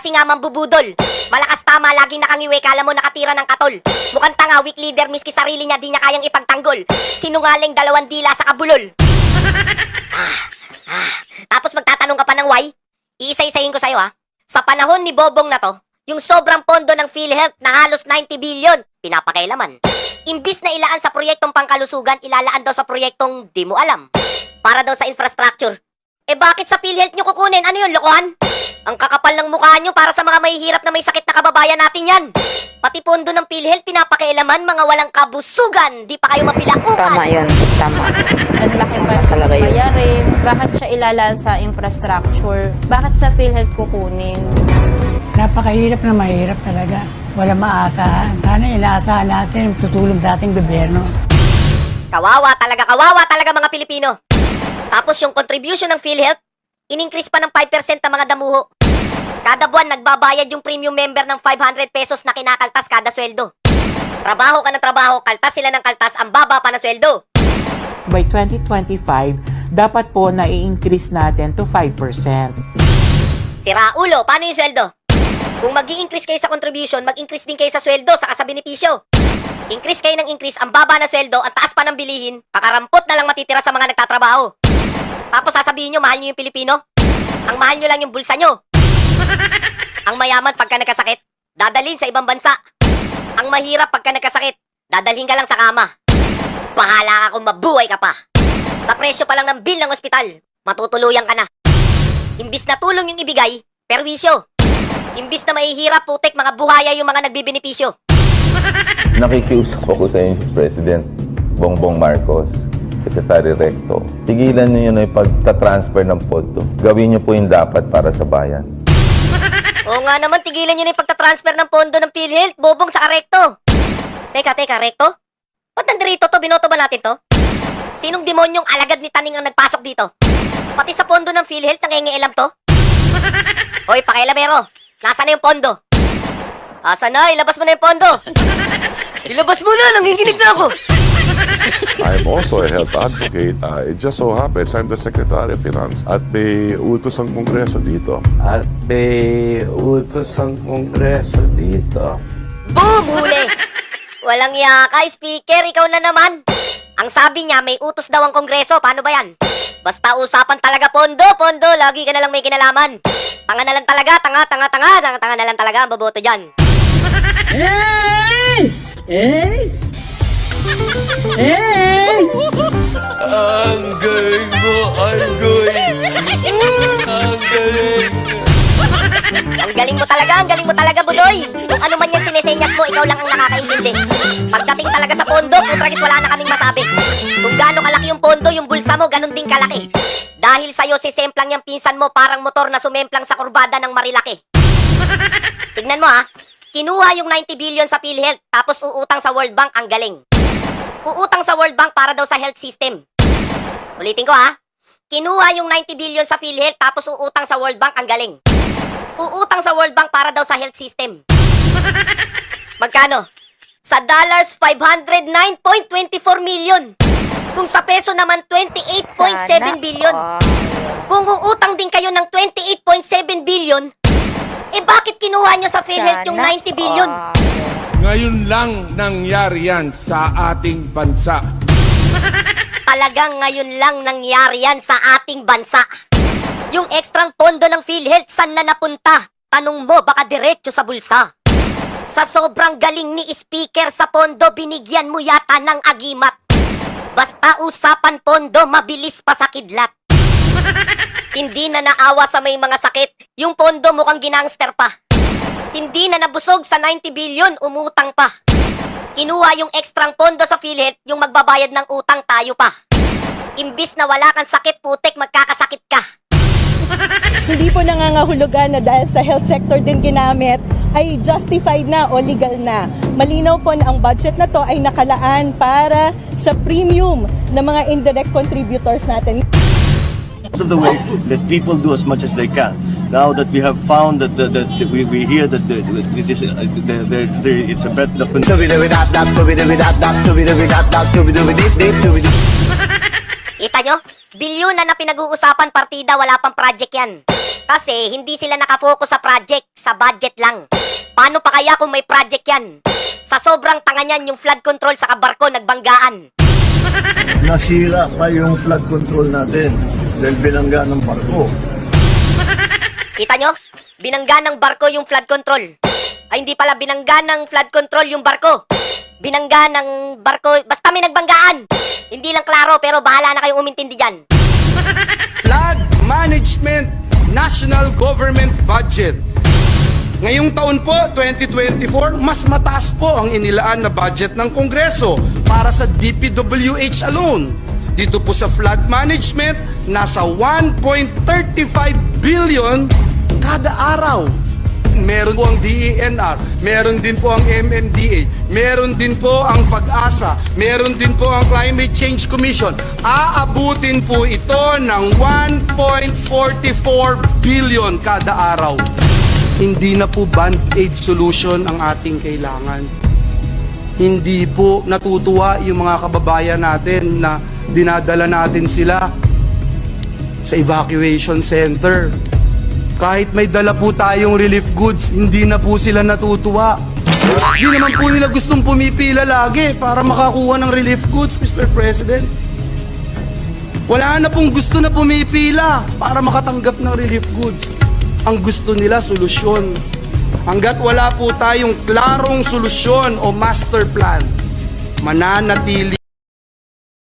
Kasi nga mambubudol. Malakas tama, laging nakangiwi, kala mo nakatira ng katol. Mukhang tanga, weak leader, miski sarili niya di niya kayang ipagtanggol. Sinungaling, dalawang dila sa kabulol. Tapos magtatanong ka pa ng why? Iisa-isahin ko sa'yo ha. Sa panahon ni Bobong na to, yung sobrang pondo ng PhilHealth na halos 90 billion, pinapakailaman. Imbis na ilaan sa proyektong pangkalusugan, ilalaan daw sa proyektong di mo alam. Para daw sa infrastructure. Eh bakit sa PhilHealth nyo kukunin? Ano yun, lokohan? Ang kakapal ng mukha nyo para sa mga mahihirap na may sakit na kababayan natin yan. Pati pondo ng PhilHealth, pinapakailaman, mga walang kabusugan. Di pa kayo mapilaukan. Tama yun, tama. Ang laki pa Talaga yun. bayarin. Bakit siya ilalaan sa infrastructure? Bakit sa PhilHealth kukunin? Napakahirap na mahirap talaga. Wala maasahan. Sana inaasahan natin yung tutulong sa ating gobyerno. Kawawa talaga mga Pilipino. Tapos yung contribution ng PhilHealth, in-increase pa ng 5% ang mga damuho. Kada buwan, nagbabayad yung premium member ng 500 pesos na kinakaltas kada sweldo. Trabaho ka ng trabaho, kaltas sila ng kaltas, ang baba pa na sweldo. By 2025, dapat po na i-increase natin to 5%. Sira ulo, paano yung sweldo? Kung mag-i-increase kayo sa contribution, mag-increase din kayo sa sweldo, saka sa benepisyo. Increase kayo ng increase, ang baba na sweldo, ang taas pa ng bilihin, kakarampot na lang matitira sa mga nagtatrabaho. Tapos sasabihin nyo, mahal nyo yung Pilipino? Ang mahal nyo lang yung bulsa nyo. Ang mayaman pagka nagkasakit, dadalhin sa ibang bansa. Ang mahirap pagka nagkasakit, dadalhin ka lang sa kama. Bahala ka kung mabuhay ka pa. Sa presyo pa lang ng bill ng ospital, matutuluyan ka na. Imbis na tulong yung ibigay, perwisyo. Imbis na mahihirap, putik, mga buhaya yung mga nagbibenepisyo. Nakikiusap ako sa inyo, President Bongbong Marcos, Secretary Recto. Tigilan niyo na yung pagta-transfer ng pondo. Gawin niyo po yung dapat para sa bayan. Oo nga naman, tigilan nyo na yung pagta-transfer ng pondo ng PhilHealth, Bobong sa Recto. Teka, Recto? Ba't nandito to? Binoto ba natin to? Sinong demonyong alagad ni Taning ang nagpasok dito? Pati sa pondo ng PhilHealth, nangingialam to? Hoy, pakailamero, nasa na yung pondo? Asa na? Ilabas mo na yung pondo. Ilabas mo na, nanginginig na ako. I'm also a health advocate. It just so happens I'm the Secretary of Finance at may utos ang Kongreso dito. At may utos ang Kongreso dito. Boom! Huli! Walang yaka, Speaker, ikaw na naman. Ang sabi niya, may utos daw ang Kongreso. Paano ba yan? Basta usapan talaga pondo. Lagi ka na lang may kinalaman. Tanga na lang talaga, tanga na lang talaga ang boboto dyan. Ang galing mo, Argoy! Ang galing! Ang galing mo talaga, Budoy. Kung ano man yung sinesenyas mo, ikaw lang ang nakakaintindi. Pagdating talaga sa pondo, putragis wala na kaming masabi. Kung gaano kalaki yung pondo, yung bulsa mo, ganun din kalaki. Dahil sa'yo, sisemplang yung pinsan mo parang motor na sumemplang sa kurbada ng Marilaki. Tignan mo ha, kinuha yung 90 billion sa PhilHealth, tapos uutang sa World Bank, ang galing. Uutang sa World Bank para daw sa health system. Ulitin ko ha, kinuha yung 90 billion sa PhilHealth, tapos uutang sa World Bank, ang galing. Uutang sa World Bank para daw sa health system. Magkano? Sa dollars, 509.24 million. Kung sa peso naman, 28.7 billion. Kung uutang din kayo ng 28.7 billion, eh bakit kinuha nyo sa PhilHealth yung 90 billion? Ngayon lang nangyari yan sa ating bansa. Talagang ngayon lang nangyari yan sa ating bansa. Yung ekstrang pondo ng PhilHealth, saan na napunta? Tanong mo, baka diretso sa bulsa. Sa sobrang galing ni Speaker sa pondo, binigyan mo yata ng agimat. Basta usapan pondo, mabilis pa sa kidlat. Hindi na naawa sa may mga sakit, yung pondo mukhang ginangster pa. Hindi na nabusog sa 90 billion, umutang pa. Kinuha yung ekstrang pondo sa PhilHealth, yung magbabayad ng utang tayo pa. Imbis na wala kang sakit, putek, magkakasakit ka. Hindi po nangangahulugan na dahil sa health sector din ginamit ay justified na o legal na. Malinaw po na ang budget na to ay nakalaan para sa premium ng mga indirect contributors natin. Of the way that people do as much as they can. Now that we have found that we hear that it's a bet. Kita nyo? Bilyon na pinag-uusapan partida, wala pang project yan. Kasi hindi sila nakafocus sa project, sa budget lang. Paano pa kaya kung may project yan? Sa sobrang tanga niyan, yung flood control sa barko nagbanggaan. Nasira pa yung flood control natin dahil binangga ng barko. Kita nyo? Binangga ng barko yung flood control. Ay, hindi pala binangga ng flood control yung barko. Binangga ng barko, basta may nagbanggaan. Hindi lang klaro, pero bahala na kayong umintindi dyan. Flood Management National Government Budget. Ngayong taon po, 2024, mas mataas po ang inilaan na budget ng Kongreso para sa DPWH alone. Dito po sa flood management, nasa 1.35 billion kada araw. Meron po ang DENR, meron din po ang MMDA, meron din po ang PAG-ASA, meron din po ang Climate Change Commission. Aabutin po ito ng 1.44 billion kada araw. Hindi na po band-aid solution ang ating kailangan. Hindi po natutuwa yung mga kababayan natin na dinadala natin sila sa evacuation center. Kahit may dala po tayong relief goods, hindi na po sila natutuwa. Hindi naman po nila gustong pumipila lagi para makakuha ng relief goods, Mr. President. Wala na pong gusto na pumipila para makatanggap ng relief goods. Ang gusto nila, solusyon. Hanggat wala po tayong klarong solusyon o master plan, mananatili